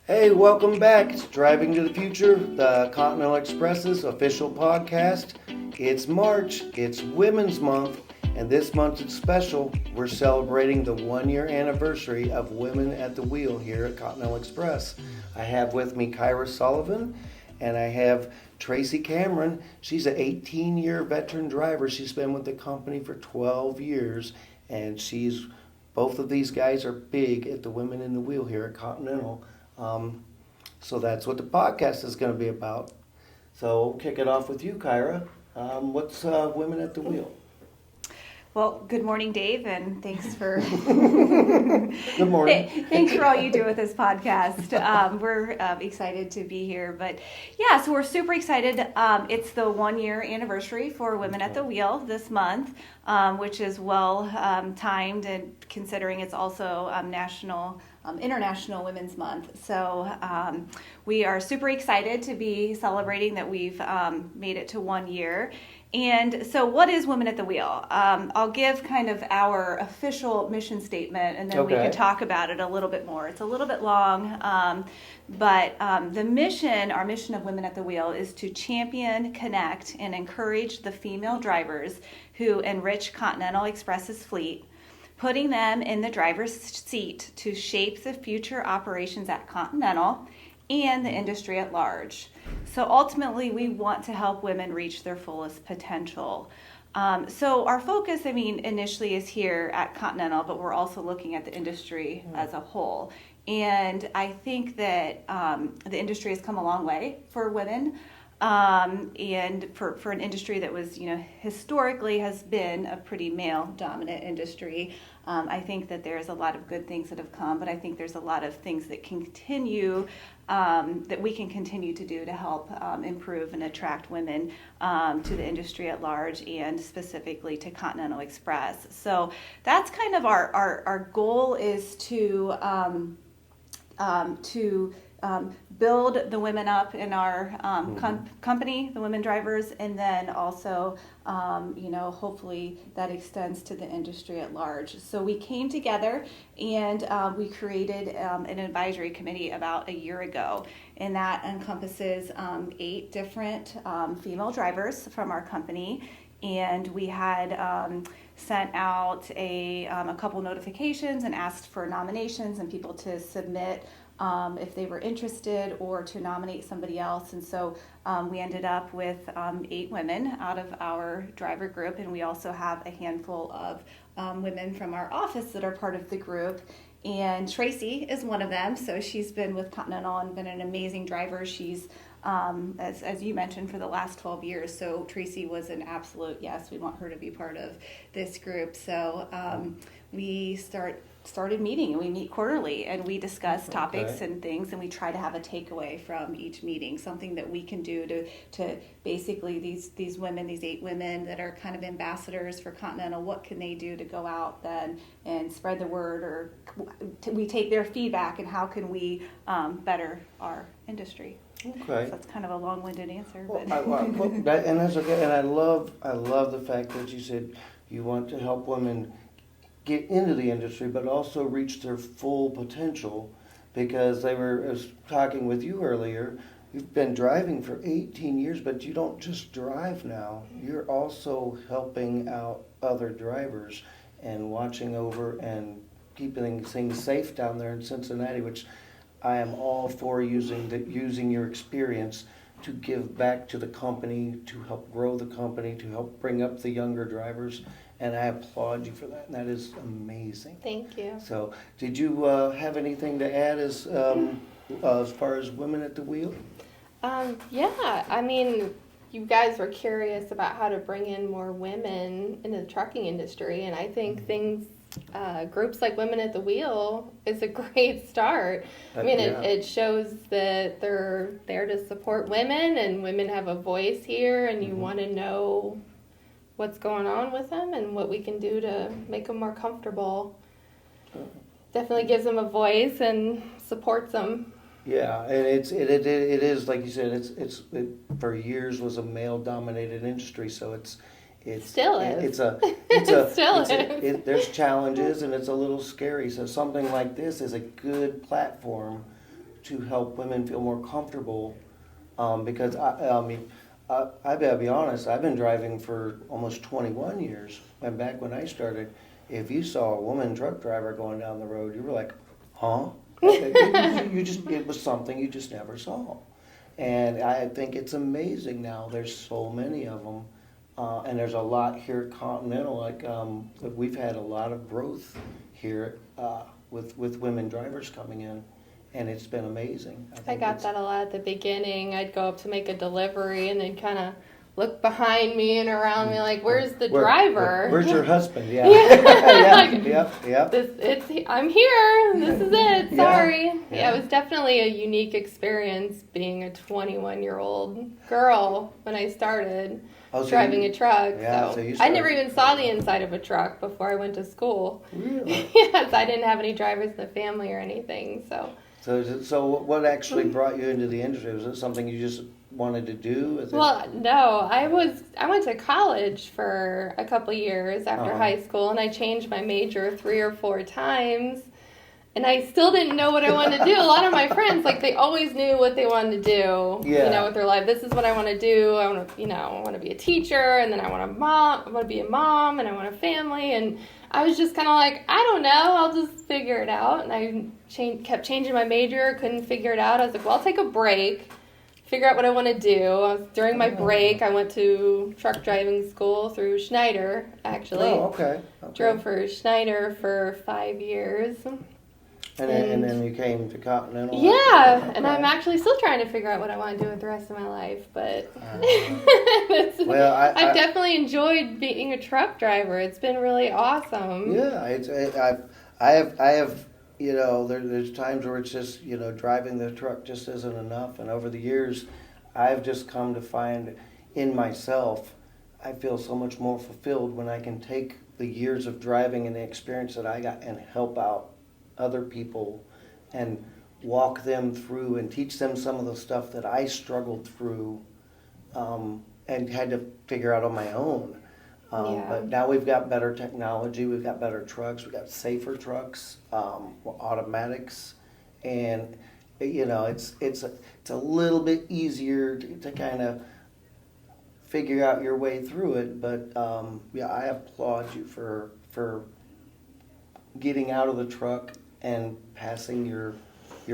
Hey, welcome back. It's Driving to the Future, the Continental Express's official podcast. It's March, it's Women's Month, and this month it's special. We're celebrating the 1-year anniversary of Women at the Wheel here at Continental Express. I have with me Kyra Sullivan, and I have Tracy Cameron. She's an 18-year veteran driver. She's been with the company for 12 years, and both of these guys are big at the Women in the Wheel here at Continental. So that's what the podcast is going to be about. So we'll kick it off with you, Kyra. What's Women at the Wheel? Well, good morning, Dave, and thanks for Good morning. Thanks for all you do with this podcast. We're excited to be here, but yeah, so we're super excited. It's the 1-year anniversary for Women at the Wheel this month, which is well timed, and considering it's also International Women's Month. So we are super excited to be celebrating that we've made it to 1 year. And so what is Women at the Wheel? I'll give kind of our official mission statement, and then we can talk about it a little bit more. It's a little bit long, but our mission of Women at the Wheel is to champion, connect, and encourage the female drivers who enrich Continental Express's fleet, putting them in the driver's seat to shape the future operations at Continental and the industry at large. So ultimately, we want to help women reach their fullest potential. So our focus, initially is here at Continental, but we're also looking at the industry as a whole. And I think that the industry has come a long way for women. And for an industry that was, historically has been a pretty male-dominant industry, I think that there's a lot of good things that have come, but I think there's a lot of things that that we can continue to do to help improve and attract women to the industry at large, and specifically to Continental Express. So that's kind of our goal, is to build the women up in our company, the women drivers, and then also, hopefully that extends to the industry at large. So we came together and we created an advisory committee about a year ago, and that encompasses 8 different female drivers from our company. And we had sent out a couple notifications and asked for nominations and people to submit if they were interested or to nominate somebody else. And so we ended up with 8 women out of our driver group, and we also have a handful of women from our office that are part of the group. And Tracy is one of them. So she's been with Continental and been an amazing driver. She's as you mentioned, for the last 12 years. So Tracy was an absolute yes. We want her to be part of this group. So we started meeting, and we meet quarterly, and we discuss topics and things, and we try to have a takeaway from each meeting, something that we can do to basically these women, these 8 women that are kind of ambassadors for Continental, what can they do to go out then and spread the word, or we take their feedback, and how can we better our industry. Okay. So that's kind of a long-winded answer. Well, but and that's okay. And I love the fact that you said you want to help women get into the industry, but also reach their full potential, because I was talking with you earlier. You've been driving for 18 years, but you don't just drive now. You're also helping out other drivers and watching over and keeping things safe down there in Cincinnati, which I am all for using your experience to give back to the company, to help grow the company, to help bring up the younger drivers. And I applaud you for that. And that is amazing. Thank you. So, did you have anything to add as far as Women at the Wheel? Yeah, you guys were curious about how to bring in more women into the trucking industry, and I think groups like Women at the Wheel is a great start. It shows that they're there to support women, and women have a voice here, and you want to know what's going on with them and what we can do to make them more comfortable. Definitely gives them a voice and supports them. Yeah, and it is like you said. It for years was a male-dominated industry, so it still is. There's challenges, and it's a little scary. So something like this is a good platform to help women feel more comfortable, because I gotta be honest, I've been driving for almost 21 years, and back when I started, if you saw a woman truck driver going down the road, you were like, huh? It was something you just never saw. And I think it's amazing now. There's so many of them. And there's a lot here at Continental. We've had a lot of growth here with women drivers coming in. And it's been amazing. I got that a lot at the beginning. I'd go up to make a delivery and they'd kind of look behind me and around me like, where's the driver? Where's your husband? Yeah. I'm here. This is it. Sorry. Yeah. It was definitely a unique experience being a 21-year-old girl when I started driving a truck. Yeah, so I never even saw the inside of a truck before I went to school. Really? Yes, I didn't have any drivers in the family or anything. So what actually brought you into the industry? Was it something you just wanted to do? No, I went to college for a couple years after high school, and I changed my major 3 or 4 times, and I still didn't know what I wanted to do. A lot of my friends, they always knew what they wanted to do, with their life. This is what I want to do. I want to be a teacher, and then I want to be a mom, and I want a family, and I was just kind of like, I don't know, I'll just figure it out. And I kept changing my major, couldn't figure it out. I was like, well, I'll take a break, figure out what I want to do. During my break, I went to truck driving school through Schneider, actually. Oh, okay. Drove for Schneider for 5 years. And then you came to Continental? Yeah, okay. And I'm actually still trying to figure out what I want to do with the rest of my life, but I've definitely enjoyed being a truck driver. It's been really awesome. Yeah, I have there's times where it's just, driving the truck just isn't enough, and over the years, I've just come to find in myself, I feel so much more fulfilled when I can take the years of driving and the experience that I got and help out other people and walk them through and teach them some of the stuff that I struggled through and had to figure out on my own. But now we've got better technology, we've got better trucks, we've got safer trucks, automatics, and it's a little bit easier to kind of figure out your way through it. But I applaud you for getting out of the truck and passing your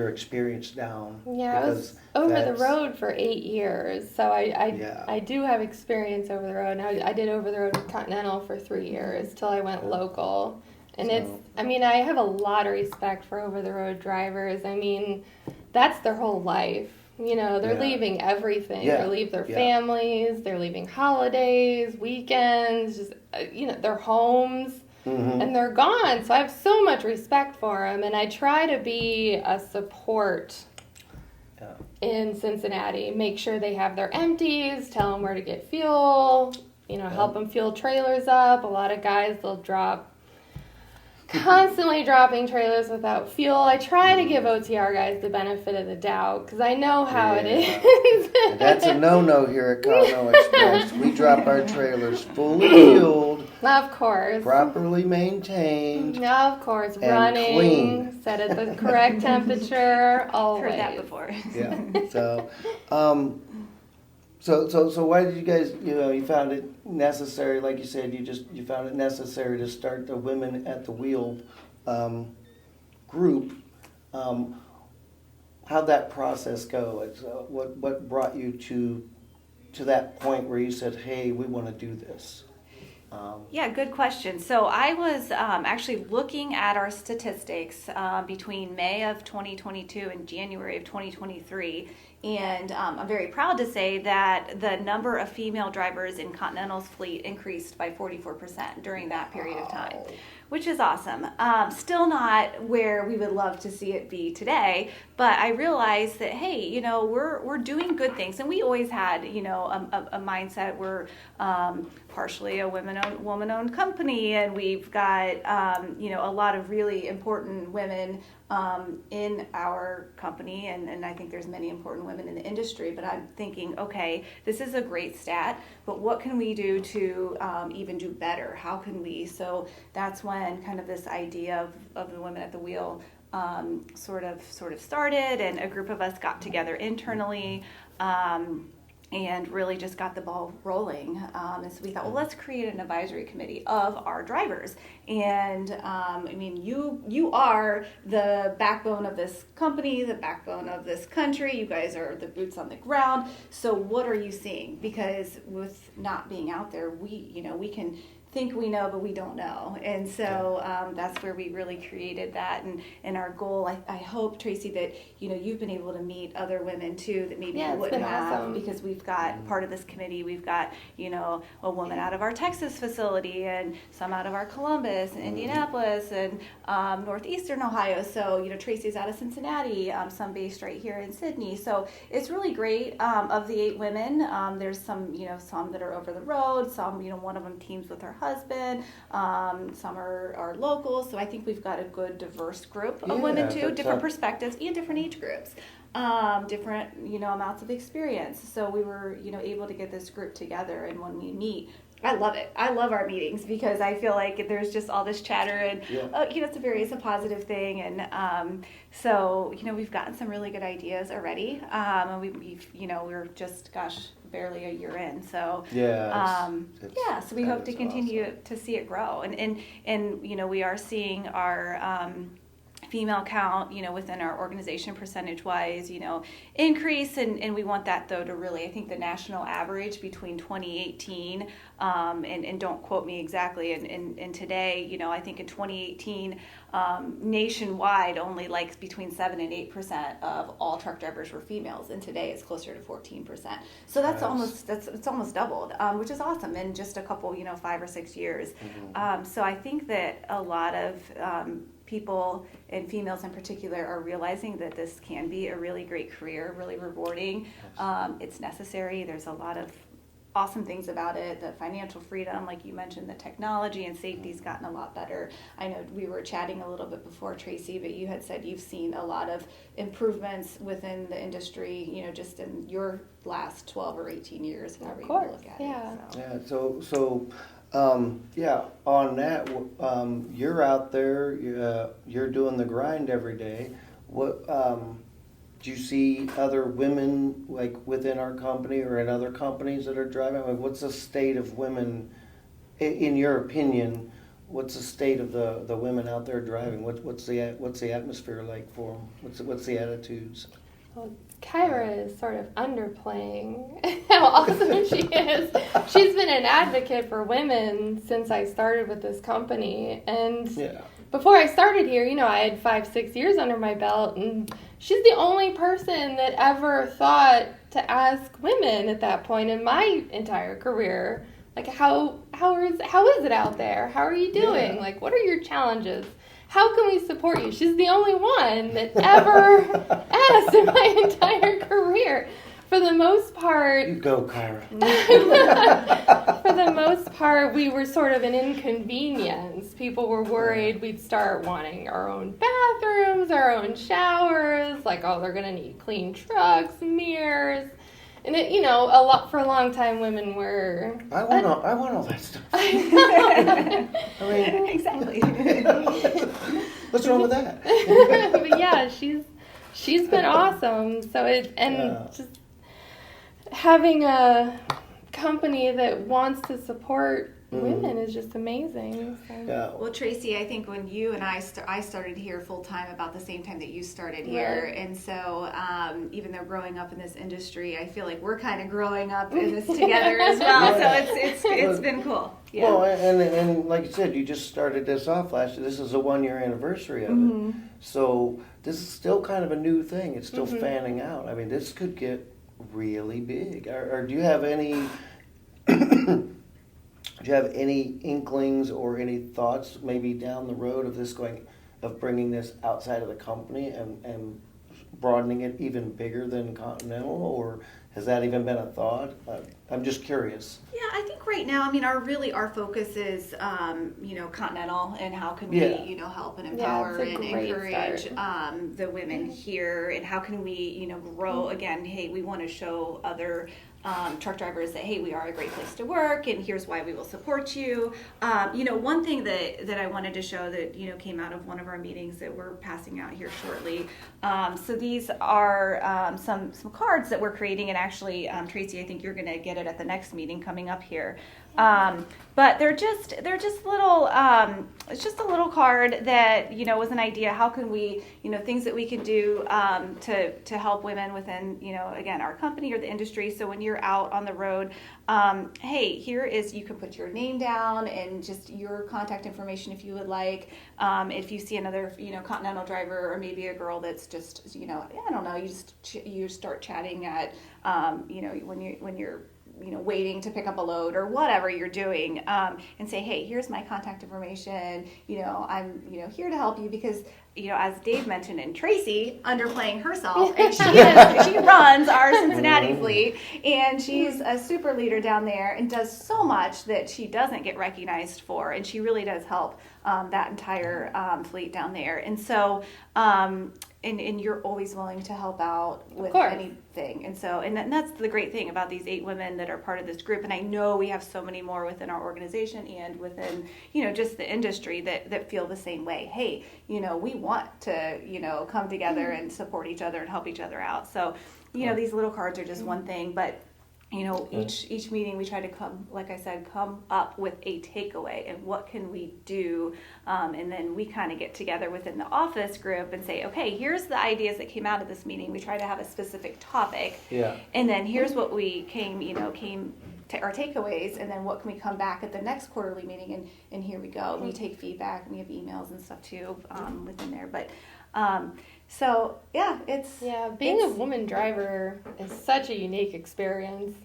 experience down. Yeah, I was over the road for 8 years, so I do have experience over the road. Now I did over the road with Continental for 3 years till I went local, and I have a lot of respect for over the road drivers. I mean, that's their whole life. They're leaving everything. They leave their families. They're leaving holidays, weekends, just their homes. Mm-hmm. And they're gone, so I have so much respect for them, and I try to be a support in Cincinnati. Make sure they have their empties, tell them where to get fuel, help them fuel trailers up. A lot of guys, they'll constantly dropping trailers without fuel. I try to give OTR guys the benefit of the doubt because I know how it is. That's a no-no here at Continental Express. We drop our trailers fully fueled. Of course. Properly maintained. Of course. And running. Clean. Set at the correct temperature. Always. Heard that before. Yeah. So why did you guys, you found it necessary, like you said, you found it necessary to start the Women at the Wheel group. How'd that process go? What brought you to that point where you said, hey, we want to do this? Yeah, good question. So I was actually looking at our statistics between May of 2022 and January of 2023, and I'm very proud to say that the number of female drivers in Continental's fleet increased by 44% during that period of time, which is awesome. Still not where we would love to see it be today, but I realized that, hey, we're doing good things, and we always had, a mindset. We're partially a woman-owned company, and we've got, a lot of really important women in our company, and I think there's many important women in the industry, but I'm thinking, okay, this is a great stat, but what can we do to even do better? How can we? So that's when kind of this idea of the Women at the Wheel sort of started, and a group of us got together internally. And really just got the ball rolling. And so we thought, well, let's create an advisory committee of our drivers. And I mean, you are the backbone of this company, the backbone of this country. You guys are the boots on the ground. So what are you seeing? Because with not being out there, we can think we know, but we don't know. And so that's where we really created that. And our goal, I hope, Tracy, that you've been able to meet other women too that maybe you wouldn't have, awesome. Because we've got part of this committee, we've got a woman out of our Texas facility and some out of our Columbus and Indianapolis and northeastern Ohio. So Tracy's out of Cincinnati, some based right here in Sydney. So it's really great. Of the 8 women, there's some that are over the road, some one of them teams with her husband, some are local. So I think we've got a good diverse group of women too, different perspectives and different age groups, different amounts of experience. So we were able to get this group together, and when we meet, I love it. I love our meetings because I feel like there's just all this chatter and it's a positive thing, and so we've gotten some really good ideas already, and we're just barely a year in, so so we hope to continue to see it grow, and we are seeing our female count, within our organization percentage-wise, increase, and we want that though to really, I think the national average between 2018 and don't quote me exactly, and today, I think in 2018 nationwide only between 7 and 8% of all truck drivers were females, and today it's closer to 14%. So that's it's almost doubled, which is awesome in just a couple 5 or 6 years. So I think that a lot of people, and females in particular, are realizing that this can be a really great career, really rewarding. It's necessary. There's a lot of awesome things about it. The financial freedom, like you mentioned, the technology and safety's gotten a lot better. I know we were chatting a little bit before, Tracy, but you had said you've seen a lot of improvements within the industry, just in your last 12 or 18 years, however you look at it. So on that, you're out there, you're doing the grind every day. What do you see other women within our company or in other companies that are driving? What's the state of women, in your opinion? What's the state of the women out there driving? What's the atmosphere like for them? What's the attitudes? Well, Kyra is sort of underplaying how awesome she is. She's been an advocate for women since I started with this company. And before I started here, I had 5-6 years under my belt, and she's the only person that ever thought to ask women at that point in my entire career, how is it out there? How are you doing? What are your challenges? How can we support you? She's the only one that ever asked in my entire career. For the most part... You go, Kyra. For the most part, we were sort of an inconvenience. People were worried we'd start wanting our own bathrooms, our own showers, they're going to need clean trucks, mirrors. And for a long time, women were. I want all that stuff. I mean, exactly. What's wrong with that? But yeah, she's been awesome. So just having a company that wants to support women is just amazing. So. Yeah. Well, Tracy, I think when you and I started here full time about the same time that you started here, and so even though growing up in this industry, I feel like we're kind of growing up in this together as well. So it's been cool. Yeah. Well, and like you said, you just started this off last year. This is a 1-year anniversary of it. So this is still kind of a new thing. It's still fanning out. I mean, this could get really big. Or do you have any? Do you have any inklings or any thoughts maybe down the road of bringing this outside of the company and broadening it even bigger than Continental, or has that even been a thought? I'm just curious. Yeah, I think right now, our focus is, Continental, and how can we, help and empower and encourage the women here, and how can we, grow again. Hey, we want to show other truck drivers that, hey, we are a great place to work, and here's why we will support you. One thing that I wanted to show that, came out of one of our meetings that we're passing out here shortly. So these are some cards that we're creating, and actually, Tracy, I think you're going to get it at the next meeting coming up here. But they're just little, it's just a little card that, was an idea. How can we, things that we can do to help women within, again, our company or the industry. So when you're out on the road, hey, here is, you can put your name down and just your contact information if you would like. If you see another, Continental driver, or maybe a girl that's just, I don't know, you start chatting at, when you're waiting to pick up a load or whatever you're doing, and say, hey, here's my contact information. I'm, here to help you because, as Dave mentioned, and Tracy underplaying herself, and she runs our Cincinnati fleet, and she's a super leader down there and does so much that she doesn't get recognized for, and she really does help that entire fleet down there. And so, and you're always willing to help out with anything. And so, and that's the great thing about these 8 women that are part of this group. And I know we have so many more within our organization and within, just the industry that feel the same way. Hey, we want to, come together and support each other and help each other out. So, these little cards are just one thing, but each meeting we try to come up with a takeaway and what can we do, and then we kind of get together within the office group and say, okay, here's the ideas that came out of this meeting. We try to have a specific topic, and then here's what we came to our takeaways, and then what can we come back at the next quarterly meeting, and here we go. We take feedback, and we have emails and stuff too within there, but so being a woman driver is such a unique experience.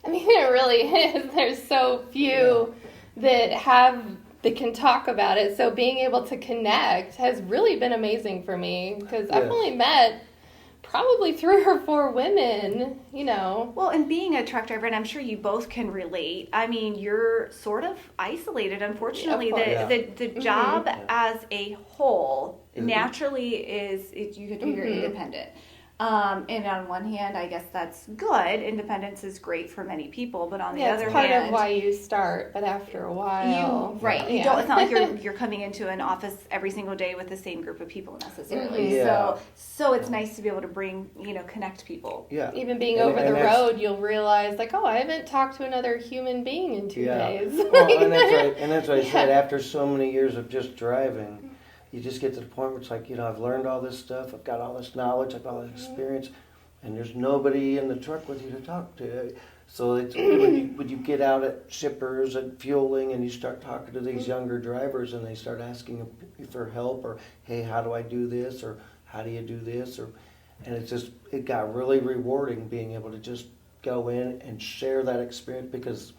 I mean, it really is. There's so few that can talk about it. So being able to connect has really been amazing for me, because I've only met probably 3 or 4 women, Well, and being a truck driver, and I'm sure you both can relate, I mean, you're sort of isolated, unfortunately. The job as a whole naturally is you have to be very independent. And on one hand, I guess that's good. Independence is great for many people, but on the other hand, it's part of why you start. But after a while, you don't. It's not like you're coming into an office every single day with the same group of people necessarily. So it's nice to be able to bring connect people. Yeah. Even being over the road, you'll realize I haven't talked to another human being in 2 days. Well, and that's right. And that's what I said. After so many years of just driving, you just get to the point where it's I've learned all this stuff, I've got all this knowledge, I've got all this experience, and there's nobody in the truck with you to talk to. So it's when you get out at shippers and fueling, and you start talking to these younger drivers, and they start asking you for help, or hey, how do I do this, or how do you do this, and it got really rewarding being able to just go in and share that experience, because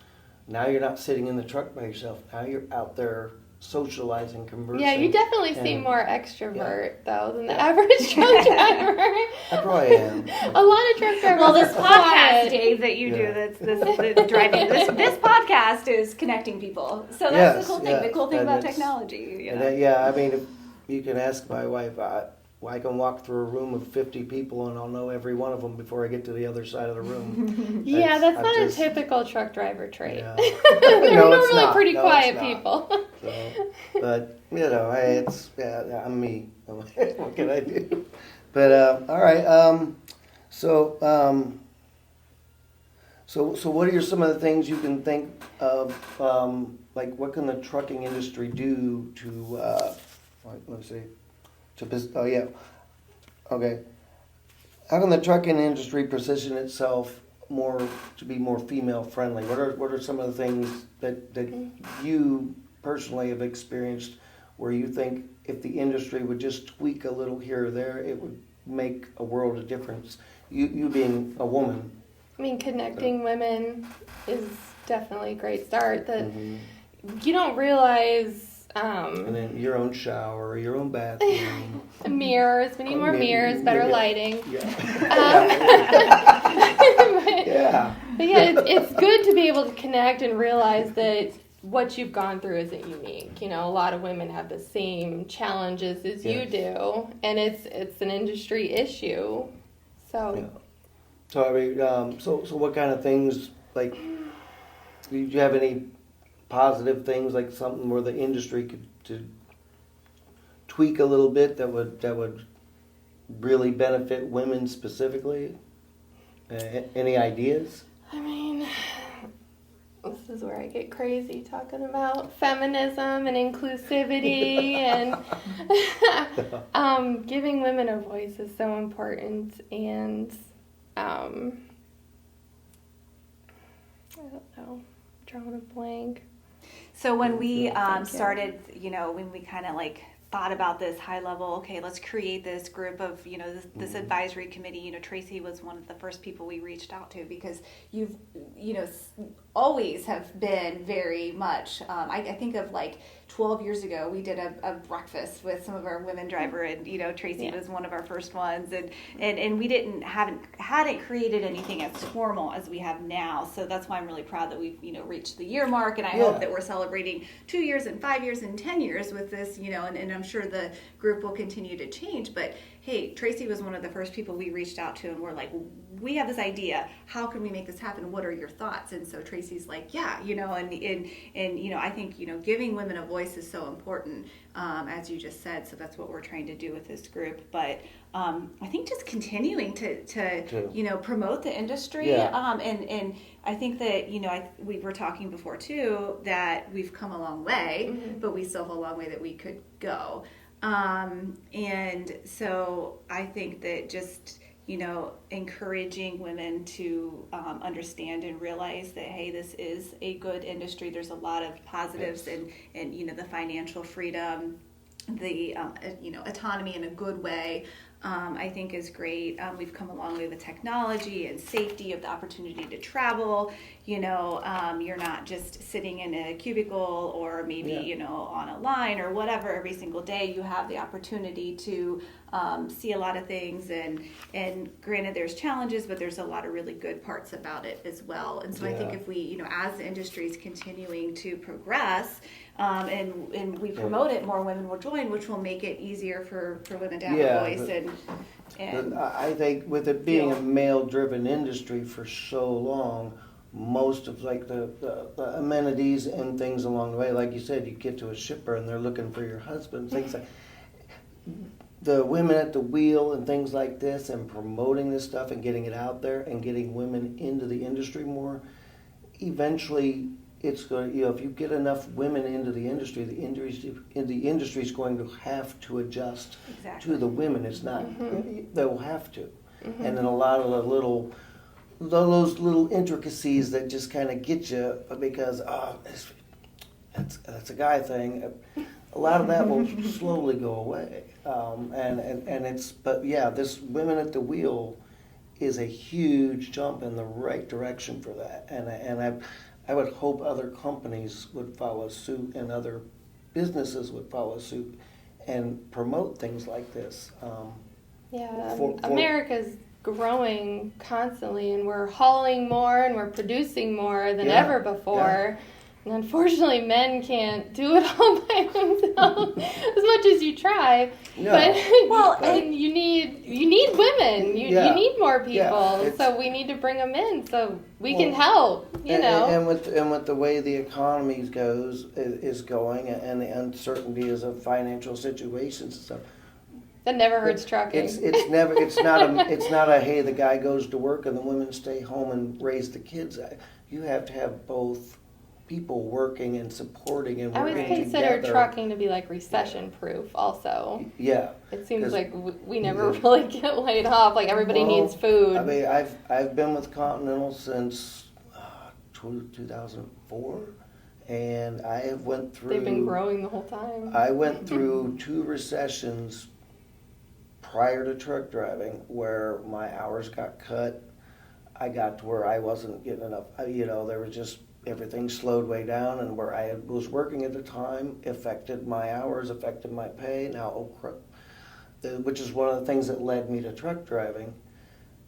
now you're not sitting in the truck by yourself. Now you're out there socializing, conversing. Yeah, you definitely seem more extrovert though than the average truck driver. I probably am. A lot of truck drivers. Well, this podcast, Dave, that you do, that's driving. This podcast is connecting people. So that's the cool thing. The cool thing about technology. I mean, if you can ask my wife. I can walk through a room of 50 people and I'll know every one of them before I get to the other side of the room. That's not a typical truck driver trait. Yeah. They're normally pretty quiet people. So, but, I'm me. What can I do? But, all right. So what are some of the things you can think of, what can the trucking industry do to, let's see. Okay. How can the trucking industry position itself to be more female friendly? What are some of the things that you personally have experienced where you think if the industry would just tweak a little here or there, it would make a world of difference? You being a woman. I mean, connecting women is definitely a great start. You don't realize. And then your own shower, your own bathroom. Mirrors. We need more mirrors, better lighting. But it's good to be able to connect and realize that what you've gone through isn't unique. A lot of women have the same challenges as you do, and it's an industry issue. So. So I mean, so what kind of things, like, do you have any positive things, like something where the industry could to tweak a little bit that would really benefit women specifically? Any ideas? I mean, this is where I get crazy talking about feminism and inclusivity and giving women a voice is so important. And I don't know, drawing a blank. So when we started, when we kind of like thought about this high level, okay, let's create this group of, this advisory committee, Tracy was one of the first people we reached out to, because you've, always have been very much, I think of like 12 years ago, we did a breakfast with some of our women driver, and, Tracy was one of our first ones, and we hadn't created anything as formal as we have now. So that's why I'm really proud that we've, reached the year mark, and I hope that we're celebrating 2 years and 5 years and 10 years with this, and I'm sure the group will continue to change. But hey, Tracy was one of the first people we reached out to, and we're like, we have this idea. How can we make this happen? What are your thoughts? And so Tracy's like, yeah, and I think, giving women a voice is so important, as you just said. So that's what we're trying to do with this group. But I think just continuing to promote the industry. And I think that, we were talking before too, that we've come a long way, but we still have a long way that we could go. And so I think that just, encouraging women to understand and realize that, hey, this is a good industry. There's a lot of positives, and the financial freedom, the, autonomy in a good way, I think is great. We've come a long way with technology and safety of the opportunity to travel. You're not just sitting in a cubicle or maybe, on a line or whatever every single day. You have the opportunity to see a lot of things, and granted there's challenges, but there's a lot of really good parts about it as well. And so I think if we, as the industry is continuing to progress, and we promote it, more women will join, which will make it easier for women to have a voice. And I think with it being a male-driven industry for so long, most of like the amenities and things along the way, like you said, you get to a shipper and they're looking for your husband, things like the women at the wheel and things like this, and promoting this stuff and getting it out there and getting women into the industry more. Eventually, it's going to, if you get enough women into the industry is going to have to adjust to the women. It's not, they'll have to. And then a lot of those little intricacies that just kind of get you because, that's a guy thing. A lot of that will slowly go away. This women at the wheel is a huge jump in the right direction for that. And I would hope other companies would follow suit and other businesses would follow suit and promote things like this. America's growing constantly, and we're hauling more and we're producing more than ever before. And unfortunately, men can't do it all by themselves as much as you try. No. But you need women. You need more people. So we need to bring them in so we can help. And with the way the economy is going, and the uncertainties of financial situations and stuff. That never hurts trucking. It's not a hey, the guy goes to work and the women stay home and raise the kids. You have to have both people working and supporting and working together. I would consider trucking to be like recession proof also. Yeah. It seems like we never really get laid off. Like everybody needs food. I mean, I've been with Continental since 2004, and I have went through. They've been growing the whole time. I went through 2 recessions prior to truck driving where my hours got cut. I got to where I wasn't getting enough. There was just everything slowed way down, and where I was working at the time affected my hours, affected my pay. Now, which is one of the things that led me to truck driving.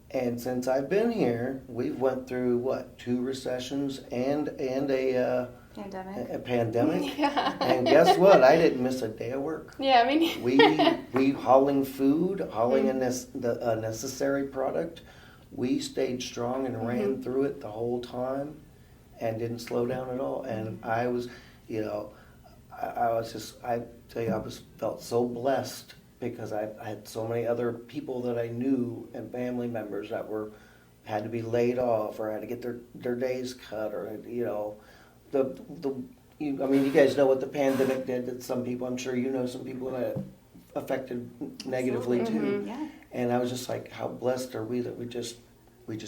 And since I've been here, we've went through 2 recessions and a pandemic. Yeah. And guess what? I didn't miss a day of work. Yeah, I mean, we hauling food, hauling a necessary product. we stayed strong and ran through it the whole time and didn't slow down at all. And I was, I tell you, felt so blessed because I had so many other people that I knew and family members that had to be laid off or had to get their days cut, or you guys know what the pandemic did to some people. I'm sure you know some people that affected negatively Absolutely. too. Yeah. And I was just like, how blessed are we that we just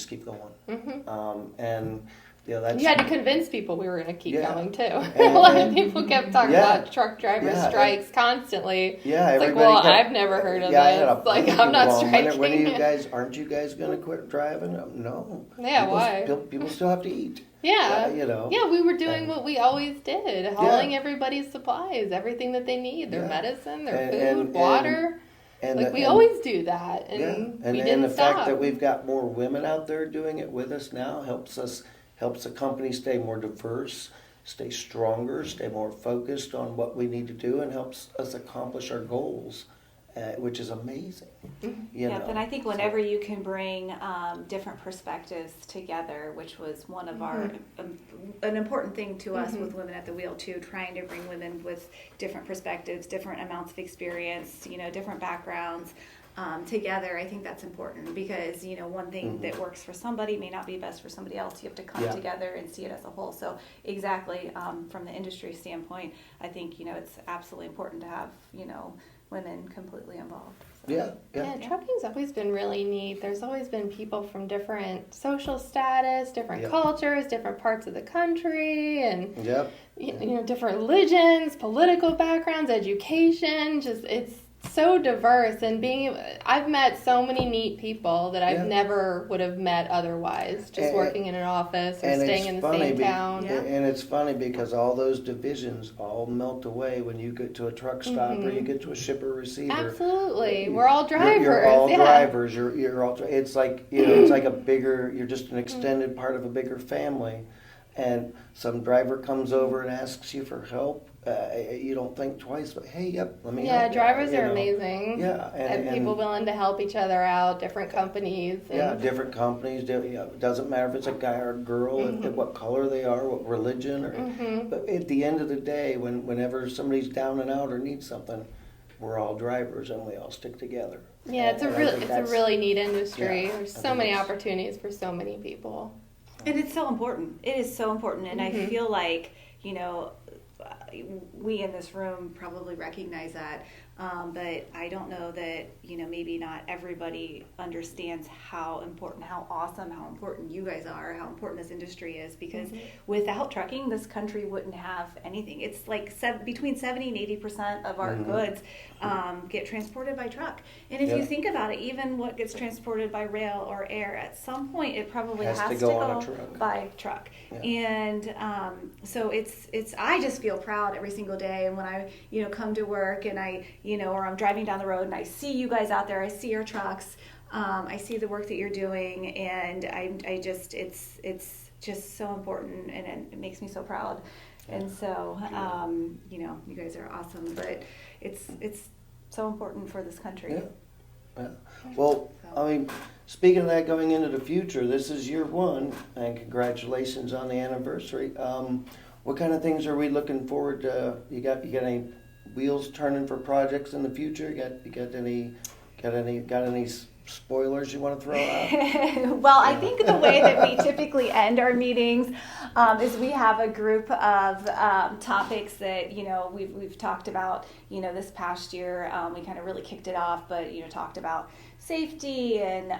keep going. And that's, you had to convince people we were going to keep going too. And, a lot of people kept talking about truck driver strikes constantly. Yeah, it's like, well, I've never heard of this. Like, I'm not striking. When aren't you guys going to quit driving? No. Yeah, why? People still have to eat. Yeah. Yeah, we were doing what we always did, hauling everybody's supplies, everything that they need, their medicine, their food, water. We always do that, and we didn't and the stop. fact that we've got more women out there doing it with us now helps the company stay more diverse, stay stronger, stay more focused on what we need to do, and helps us accomplish our goals, which is amazing. And I think whenever you can bring different perspectives together, which was one of our an important thing to us with Women at the Wheel too, trying to bring women with different perspectives, different amounts of experience, different backgrounds. Together, I think that's important because, one thing that works for somebody may not be best for somebody else. You have to come together and see it as a whole. So exactly, from the industry standpoint, I think, it's absolutely important to have, women completely involved. So. Yeah, trucking's always been really neat. There's always been people from different social status, different cultures, different parts of the country, and different religions, political backgrounds, education. It's so diverse, and I've met so many neat people that I've never would have met otherwise, just working in an office or staying in the same town. And it's funny because all those divisions all melt away when you get to a truck stop or you get to a shipper receiver. Absolutely, we're all drivers. You're all drivers. You're all. It's like it's like a bigger. You're just an extended part of a bigger family, and some driver comes over and asks you for help. You don't think twice, but hey, let me help. Drivers are amazing. Yeah, and people willing to help each other out, different companies. Different companies. It doesn't matter if it's a guy or a girl, what color they are, what religion. But at the end of the day, whenever somebody's down and out or needs something, we're all drivers and we all stick together. Yeah, it's a really neat industry. There's so many opportunities for so many people. And it's so important. It is so important, and I feel like we in this room probably recognize that, but I don't know that, maybe not everybody understands how important, how awesome, how important you guys are, how important this industry is, because without trucking, this country wouldn't have anything. It's like between 70 and 80% of our goods get transported by truck. And if you think about it, even what gets transported by rail or air, at some point it probably has to go by truck. And so I just feel proud every single day. And when I, come to work and I, or I'm driving down the road and I see you guys out there, I see your trucks, I see the work that you're doing, and it's just so important, and it makes me so proud. And so, you guys are awesome, but it's so important for this country. Yeah. Well, speaking of that, going into the future, this is year one, and congratulations on the anniversary. What kind of things are we looking forward to? You got any wheels turning for projects in the future? You got any spoilers you want to throw out? Well, I think the way that we typically end our meetings is we have a group of topics that we've talked about. This past year we kind of really kicked it off, but talked about safety and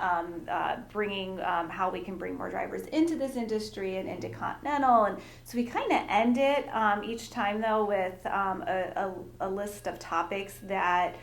bringing how we can bring more drivers into this industry and into Continental. And so we kind of end it each time though with a list of topics that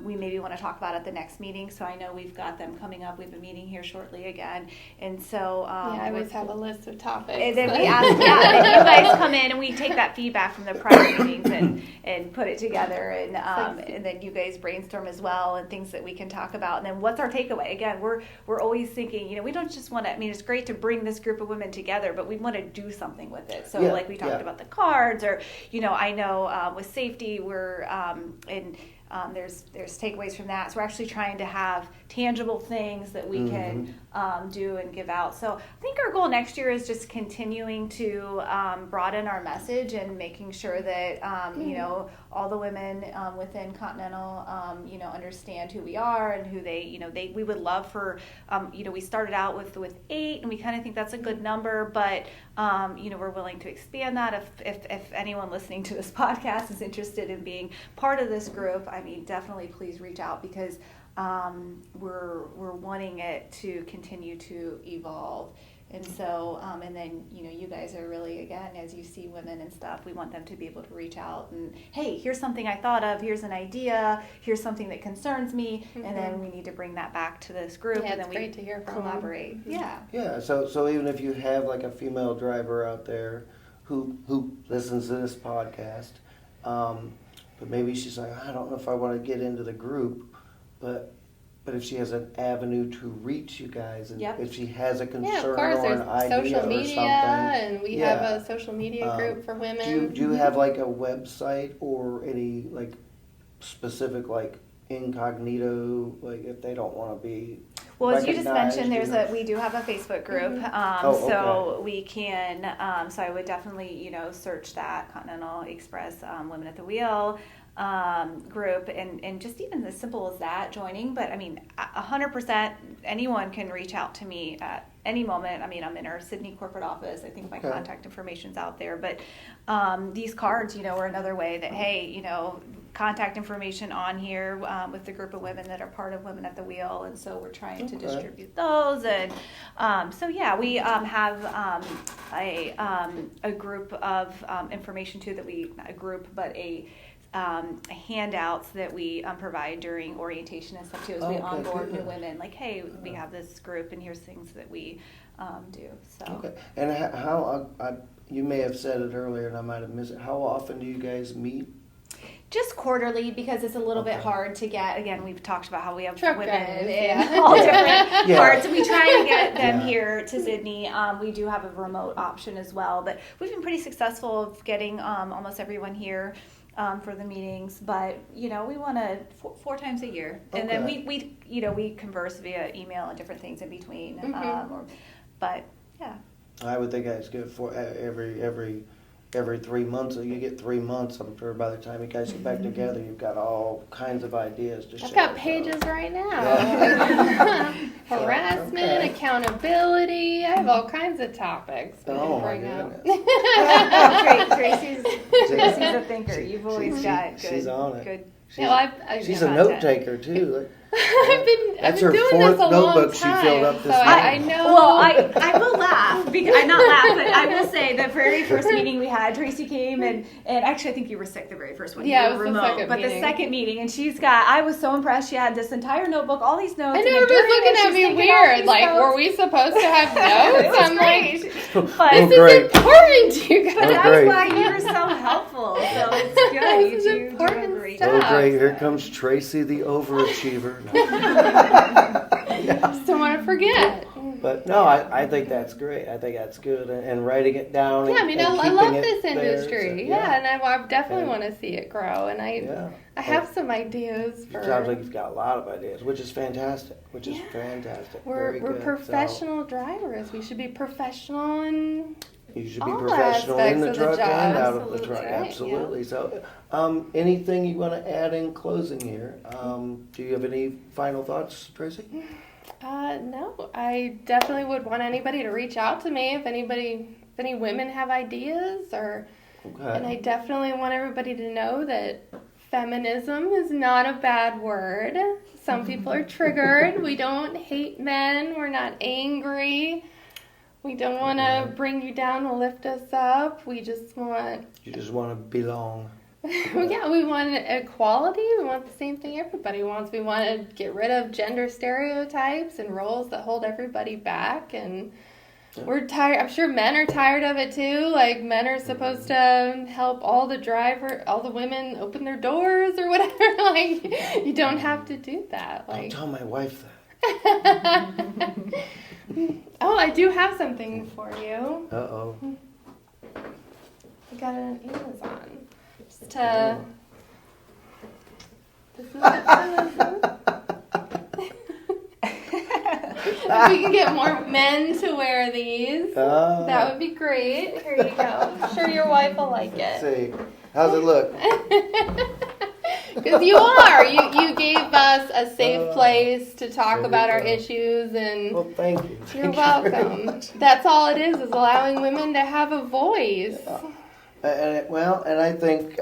we maybe want to talk about at the next meeting. So I know we've got them coming up. We have a meeting here shortly again. And so I always have a list of topics. And then we ask, then you guys come in and we take that feedback from the prior meetings and put it together, and then you guys brainstorm as well and things that we can talk about. And then what's our takeaway? Again, we're always thinking, we don't just want to, it's great to bring this group of women together, but we want to do something with it. So like we talked about the cards, or, I know with safety, we're there's takeaways from that. So we're actually trying to have tangible things that we can do and give out. So I think our goal next year is just continuing to broaden our message and making sure that all the women within Continental understand who we are and who we would love for we started out with 8, and we kind of think that's a good number, but we're willing to expand that if anyone listening to this podcast is interested in being part of this group. I mean, definitely please reach out, because we're wanting it to continue to evolve. And so, and then, you guys are really, again, as you see women and stuff, we want them to be able to reach out and, hey, here's something I thought of, here's an idea, here's something that concerns me, and then we need to bring that back to this group, and then we to hear from collaborate. them. Yeah, so even if you have like a female driver out there who listens to this podcast, but maybe she's like, I don't know if I want to get into the group, but if she has an avenue to reach you guys, and if she has a concern of course, or an idea social media, or something, and we have a social media group for women. Do you have like a website or any like specific like incognito, like if they don't want to be? Well, as you just mentioned, we do have a Facebook group, so we can. So I would definitely search that Continental Express Women at the Wheel group, and just even as simple as that, joining. But I mean, 100% anyone can reach out to me at any moment. I mean, I'm in our Sydney corporate office. I think my contact information's out there. But these cards, are another way that, hey, contact information on here with the group of women that are part of Women at the Wheel, and so we're trying to distribute those. And we have a group of information too not a group, but a handouts that we provide during orientation and stuff too, as we onboard new women. Like, hey, we have this group, and here's things that we do. So and how you may have said it earlier, and I might have missed it. How often do you guys meet? Just quarterly, because it's a little bit hard to get. Again, we've talked about how we have truck women drivers, in all different parts. We try to get them here to Sydney. We do have a remote option as well, but we've been pretty successful of getting almost everyone here for the meetings. But we want to 4 times a year, and then we converse via email and different things in between. But I would think that's good for every 3 months. So you get 3 months. I'm sure by the time you guys get back together, you've got all kinds of ideas to share. I've got pages right now. Harassment, accountability. I have all kinds of topics. Oh my goodness. Tracy's a thinker. You've always got good. She's on it. Good. She's a note taker too. I've been doing fourth this a notebook long she time, filled up this so I know. Well, I will laugh. I not laugh, but I will say the very first meeting we had, Tracy came and actually I think you were sick the very first one. Yeah, you were it was remote. The second meeting, and I was so impressed. She had this entire notebook, all these notes. I know everybody's looking at me weird. Like, notes. Were we supposed to have notes? I'm great. But this is important to you guys. But that's why you were so helpful. So it's good. This is important great stuff. Oh, great. Here comes Tracy, the overachiever. Just don't want to forget. But no, I think that's great. I think that's good. And writing it down. Yeah, I love this industry. So, and I definitely want to see it grow. And I have some ideas. It sounds like you've got a lot of ideas, which is fantastic. We're professional drivers. We should be professional and. You should be professional in the truck and out of the truck. Right, absolutely. Yeah. So, anything you want to add in closing here? Do you have any final thoughts, Tracy? No. I definitely would want anybody to reach out to me if any women have ideas, and I definitely want everybody to know that feminism is not a bad word. Some people are triggered. We don't hate men. We're not angry. We don't want to bring you down to lift us up. We just want... You just want to belong. Yeah, we want equality. We want the same thing everybody wants. We want to get rid of gender stereotypes and roles that hold everybody back. And we're tired. I'm sure men are tired of it too. Like, men are supposed to help all the women open their doors or whatever. Like, you don't have to do that. Don't tell my wife that. Oh, I do have something for you. Uh-oh. I got it on Amazon. Just to... This is If we can get more men to wear these, that would be great. Here you go. I'm sure your wife will like it. Let's see. How's it look? Because you are. You gave us a safe place to talk about our issues, and well, thank you. You're welcome. That's all it is allowing women to have a voice. And I think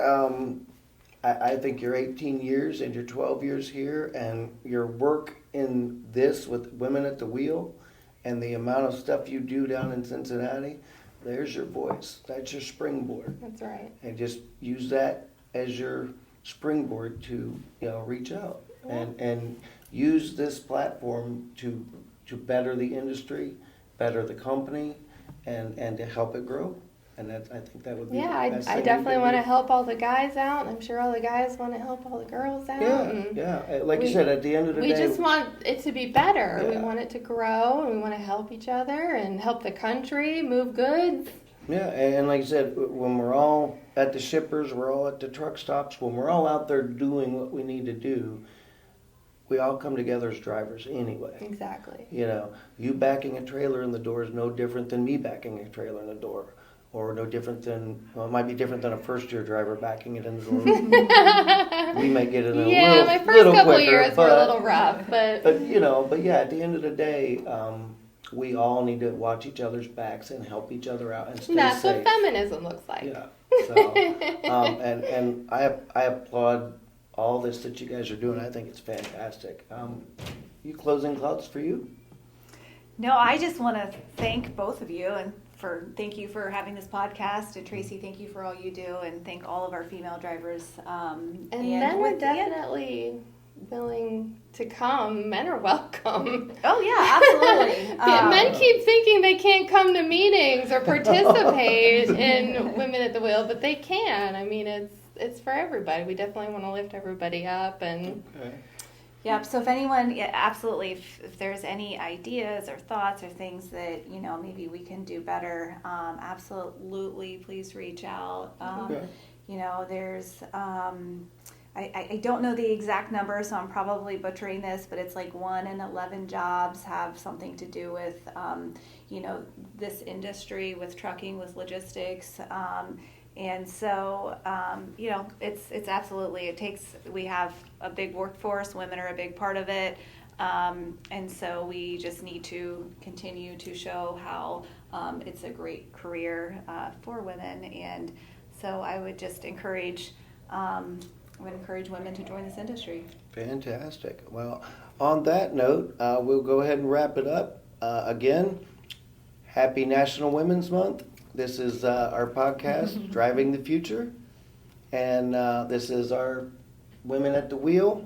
I think your 18 years and your 12 years here and your work in this with Women at the Wheel and the amount of stuff you do down in Cincinnati, there's your voice. That's your springboard. That's right. And just use that as your springboard to reach out and use this platform to better the industry, better the company, and to help it grow. And I think that would be the best I thing definitely you want to can do. help all the guys out. I'm sure all the guys want to help all the girls out. Yeah. Like you said, at the end of the day, we just want it to be better. Yeah. We want it to grow, and we want to help each other and help the country move goods. Yeah, and like you said, when we're all at the shippers, we're all at the truck stops, when we're all out there doing what we need to do, we all come together as drivers anyway. Exactly. You backing a trailer in the door is no different than me backing a trailer in the door. Or no different than, it might be different than a first-year driver backing it in the door. We may get it in a my first little couple quicker, years were a little rough, but yeah, at the end of the day, we all need to watch each other's backs and help each other out and stay that's safe. what feminism looks like. Yeah. So, and I applaud all this that you guys are doing. I think it's fantastic. You closing thoughts for you? No, I just want to thank both of you and thank you for having this podcast, and Tracy, thank you for all you do, and thank all of our female drivers. And men are definitely willing to come. Men are welcome. Oh yeah, absolutely. Men keep thinking they can't come to meetings or participate in Women at the Wheel, but they can. I mean, it's for everybody. We definitely want to lift everybody up and. Okay. Yeah, so if anyone, absolutely, if there's any ideas or thoughts or things that, maybe we can do better, absolutely, please reach out. Okay. There's, I don't know the exact number, so I'm probably butchering this, but it's like 1 in 11 jobs have something to do with, this industry, with trucking, with logistics. And so, it's absolutely, we have a big workforce, women are a big part of it, and so we just need to continue to show how it's a great career for women, and so I would just encourage women to join this industry. Fantastic. Well, on that note, we'll go ahead and wrap it up. Again, happy National Women's Month. This is our podcast, Driving the Future, and this is our Women at the Wheel,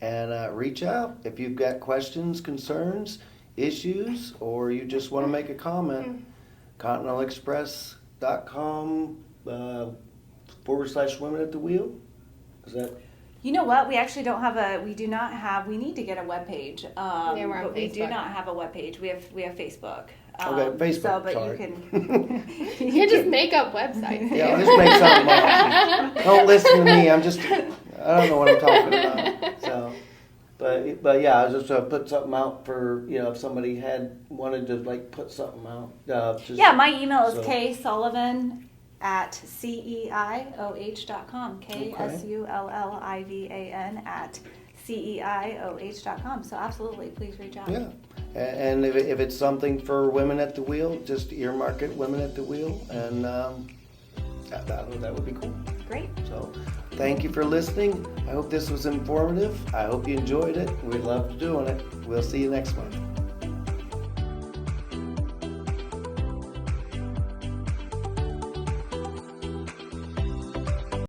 and reach out if you've got questions, concerns, issues, or you just want to make a comment. ContinentalExpress.com /Women at the Wheel. Is that? You know what? We actually don't have we need to get a webpage. We're on but we do Facebook. not have a webpage. We have Facebook. Okay, Facebook. So, but sorry. you can. You can just make up websites. Yeah, I'll just make something up. Don't listen to me. I don't know what I'm talking about. So, but yeah, I was just put something out for if somebody wanted to put something out. My email is ksullivan@ceioh.com. KSULLIVAN@ceioh.com. So absolutely, please reach out. Yeah. And if it's something for Women at the Wheel, just earmark it, Women at the Wheel, and that would be cool. Great. So, thank you for listening. I hope this was informative. I hope you enjoyed it. We loved doing it. We'll see you next month.